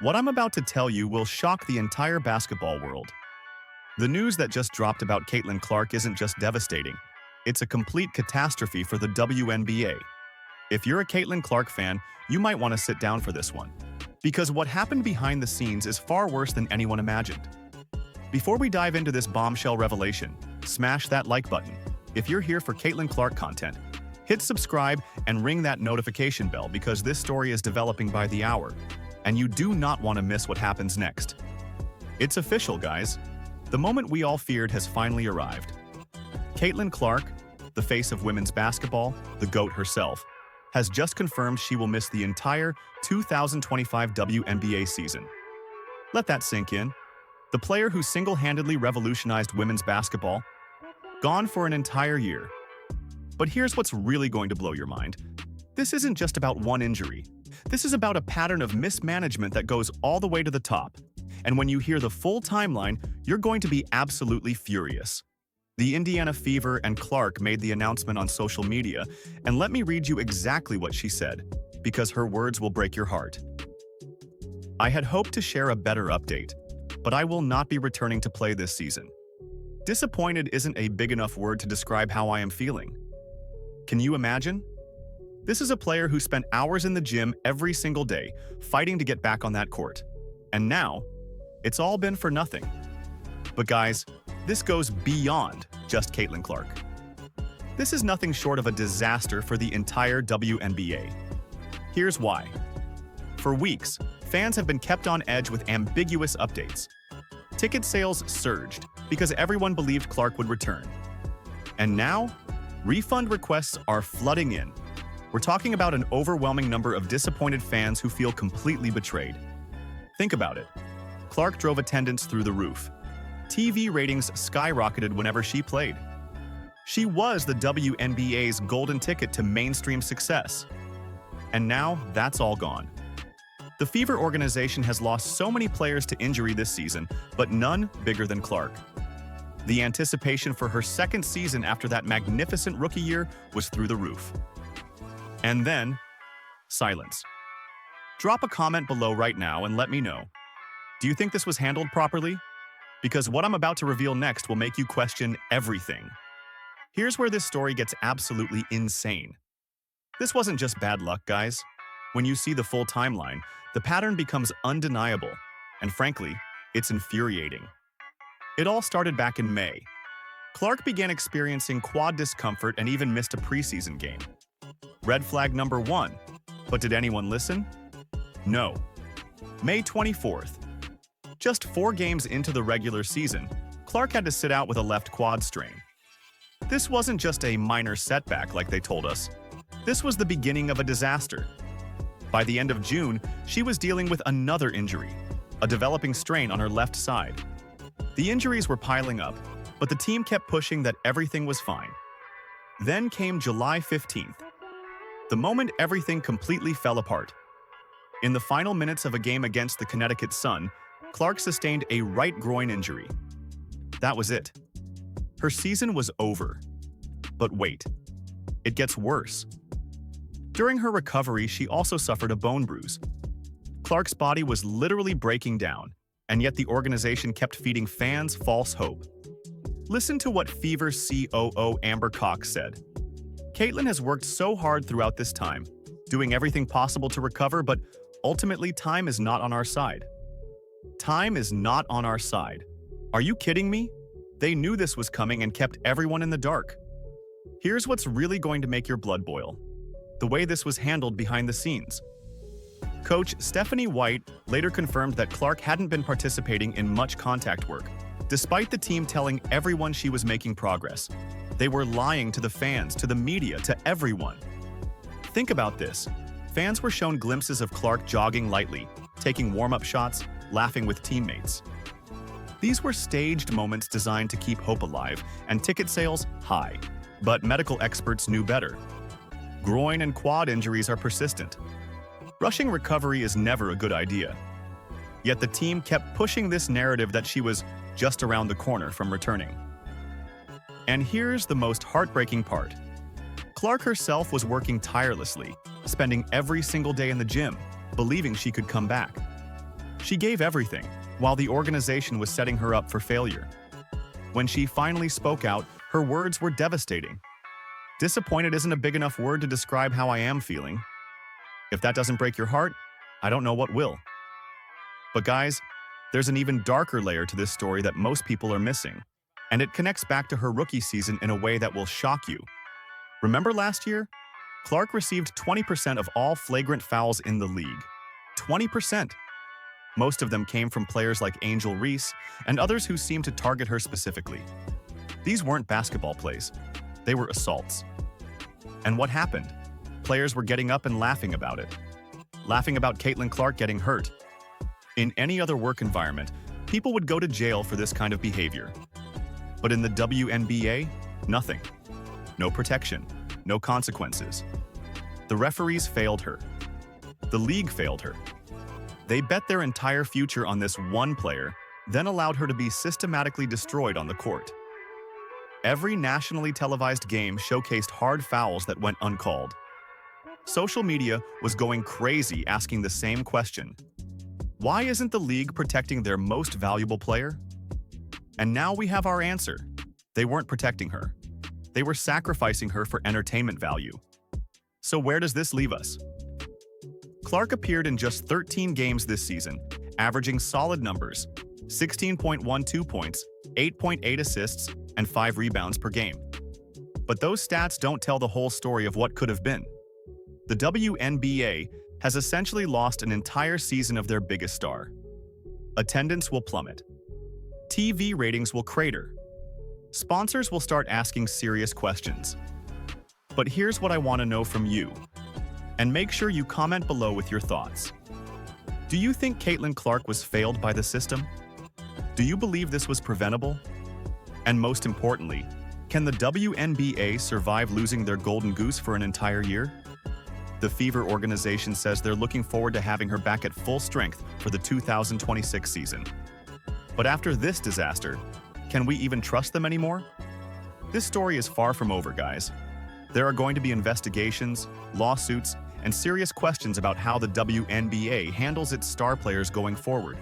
What I'm about to tell you will shock the entire basketball world. The news that just dropped about Caitlin Clark isn't just devastating. It's a complete catastrophe for the WNBA. If you're a Caitlin Clark fan, you might want to sit down for this one. Because what happened behind the scenes is far worse than anyone imagined. Before we dive into this bombshell revelation, smash that like button. If you're here for Caitlin Clark content, hit subscribe and ring that notification bell because this story is developing by the hour, and you do not want to miss what happens next. It's official, guys. The moment we all feared has finally arrived. Caitlin Clark, the face of women's basketball, the GOAT herself, has just confirmed she will miss the entire 2025 WNBA season. Let that sink in. The player who single-handedly revolutionized women's basketball, gone for an entire year. But here's what's really going to blow your mind. This isn't just about one injury. This is about a pattern of mismanagement that goes all the way to the top. And when you hear the full timeline, you're going to be absolutely furious. The Indiana Fever and Clark made the announcement on social media, and let me read you exactly what she said, because her words will break your heart. I had hoped to share a better update, but I will not be returning to play this season. Disappointed isn't a big enough word to describe how I am feeling. Can you imagine? This is a player who spent hours in the gym every single day, fighting to get back on that court. And now, it's all been for nothing. But guys, this goes beyond just Caitlin Clark. This is nothing short of a disaster for the entire WNBA. Here's why. For weeks, fans have been kept on edge with ambiguous updates. Ticket sales surged because everyone believed Clark would return. And now, refund requests are flooding in. We're talking about an overwhelming number of disappointed fans who feel completely betrayed. Think about it. Clark drove attendance through the roof. TV ratings skyrocketed whenever she played. She was the WNBA's golden ticket to mainstream success. And now, that's all gone. The Fever organization has lost so many players to injury this season, but none bigger than Clark. The anticipation for her second season after that magnificent rookie year was through the roof. And then, silence. Drop a comment below right now and let me know. Do you think this was handled properly? Because what I'm about to reveal next will make you question everything. Here's where this story gets absolutely insane. This wasn't just bad luck, guys. When you see the full timeline, the pattern becomes undeniable, and frankly, it's infuriating. It all started back in May. Clark began experiencing quad discomfort and even missed a preseason game. Red flag number 1. But did anyone listen? No. May 24th. Just 4 games into the regular season, Clark had to sit out with a left quad strain. This wasn't just a minor setback like they told us. This was the beginning of a disaster. By the end of June, she was dealing with another injury, a developing strain on her left side. The injuries were piling up, but the team kept pushing that everything was fine. Then came July 15th, the moment everything completely fell apart. In the final minutes of a game against the Connecticut Sun, Clark sustained a right groin injury. That was it. Her season was over. But wait, it gets worse. During her recovery, she also suffered a bone bruise. Clark's body was literally breaking down, and yet the organization kept feeding fans false hope. Listen to what Fever COO Amber Cox said. Caitlin has worked so hard throughout this time, doing everything possible to recover, but ultimately time is not on our side. Time is not on our side. Are you kidding me? They knew this was coming and kept everyone in the dark. Here's what's really going to make your blood boil. The way this was handled behind the scenes. Coach Stephanie White later confirmed that Clark hadn't been participating in much contact work, despite the team telling everyone she was making progress. They were lying to the fans, to the media, to everyone. Think about this. Fans were shown glimpses of Clark jogging lightly, taking warm-up shots, laughing with teammates. These were staged moments designed to keep hope alive and ticket sales high. But medical experts knew better. Groin and quad injuries are persistent. Rushing recovery is never a good idea. Yet the team kept pushing this narrative that she was just around the corner from returning. And here's the most heartbreaking part. Clark herself was working tirelessly, spending every single day in the gym, believing she could come back. She gave everything, while the organization was setting her up for failure. When she finally spoke out, her words were devastating. Disappointed isn't a big enough word to describe how I am feeling. If that doesn't break your heart, I don't know what will. But guys, there's an even darker layer to this story that most people are missing, and it connects back to her rookie season in a way that will shock you. Remember last year? Clark received 20% of all flagrant fouls in the league. 20%! Most of them came from players like Angel Reese and others who seemed to target her specifically. These weren't basketball plays. They were assaults. And what happened? Players were getting up and laughing about it. Laughing about Caitlin Clark getting hurt. In any other work environment, people would go to jail for this kind of behavior. But in the WNBA, nothing. No protection. No consequences. The referees failed her. The league failed her. They bet their entire future on this one player, then allowed her to be systematically destroyed on the court. Every nationally televised game showcased hard fouls that went uncalled. Social media was going crazy asking the same question. Why isn't the league protecting their most valuable player? And now we have our answer. They weren't protecting her. They were sacrificing her for entertainment value. So where does this leave us? Clark appeared in just 13 games this season, averaging solid numbers: 16.12 points, 8.8 assists, and 5 rebounds per game. But those stats don't tell the whole story of what could have been. The WNBA has essentially lost an entire season of their biggest star. Attendance will plummet. TV ratings will crater. Sponsors will start asking serious questions. But here's what I want to know from you. And make sure you comment below with your thoughts. Do you think Caitlin Clark was failed by the system? Do you believe this was preventable? And most importantly, can the WNBA survive losing their golden goose for an entire year? The Fever organization says they're looking forward to having her back at full strength for the 2026 season. But after this disaster, can we even trust them anymore? This story is far from over, guys. There are going to be investigations, lawsuits, and serious questions about how the WNBA handles its star players going forward.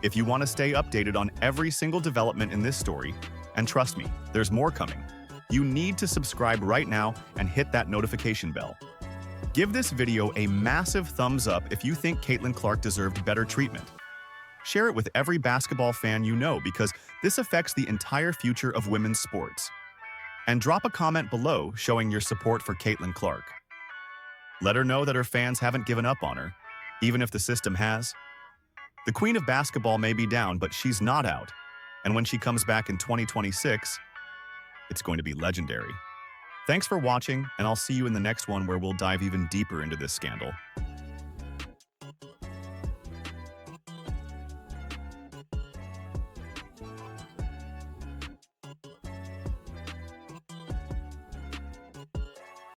If you want to stay updated on every single development in this story, and trust me, there's more coming, you need to subscribe right now and hit that notification bell. Give this video a massive thumbs up if you think Caitlin Clark deserved better treatment. Share it with every basketball fan you know because this affects the entire future of women's sports. And drop a comment below showing your support for Caitlin Clark. Let her know that her fans haven't given up on her, even if the system has. The queen of basketball may be down, but she's not out. And when she comes back in 2026, it's going to be legendary. Thanks for watching, and I'll see you in the next one where we'll dive even deeper into this scandal.